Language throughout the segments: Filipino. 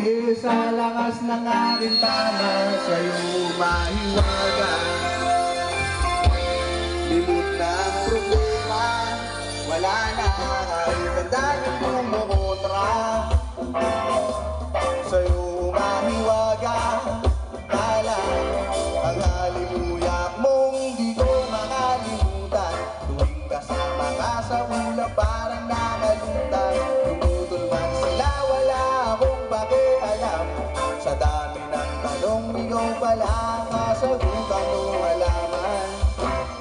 mali sa lakas ng aking tama, sa'yo mahiwaga. Limot na ang problema, wala na kahit ang daming kumukontra. Sa'yo mahiwaga, kala ang halimuyak mong di ko makalimutan. Tuwing kasama ka sa ulap parang nakalutan. Tumutol man sila, wala akong pakialam. Sa dami ng tanong, ikaw pala ang kasagutan ng halaman.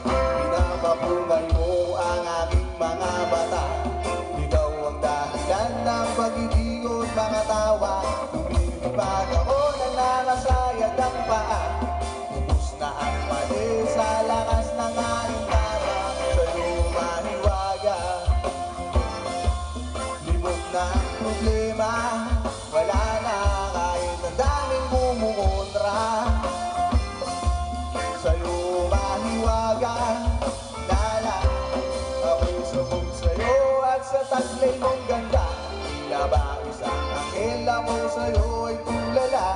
Pinapapungay mo ang aking mga mata. Ikaw ang dahilan ng pag-ibig at mga tawa. Lumilipad ako na nakasayad ang paa. Ubus na ang mali sa lakas ng aking tama, sa'yo mahiwaga. Limot na ang problema, wala na kahit ang daming kumukontra. Sa'yo mahiwaga, lala ako'y subog sa'yo at sa taglay mong ganda. Tila ba isang anghel ako sa'yo ay tulala.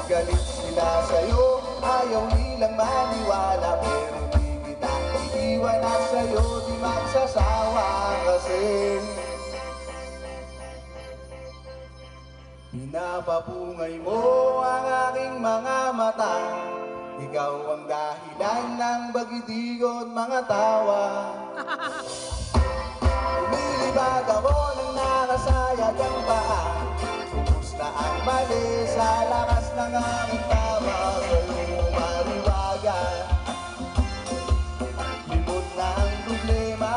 Galit sila sa'yo, ayaw nilang maniwala. Pero di kita iiwan at sa'yo di magsasawa kasi pinapapungay mo ang aking mga mata. Ikaw ang dahilan ng bagitigot mga tawa. Lumilipad ako ng nakasayad ang paa. Ubus na ang mali sa lakas ng aking tama, sa'yo mariwaga. Limot na ang problema,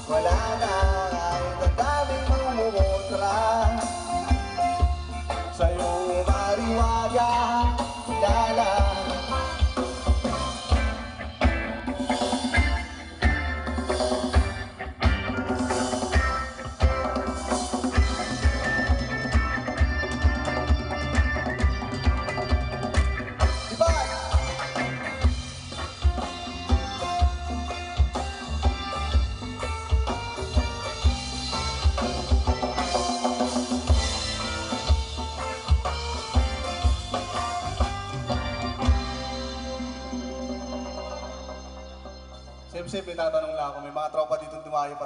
wala na kahit ang daming kumukontra. Sa'yo mariwaga, lala Siyempre, tatanong lang ako, may mga tropa dito dumayo pa.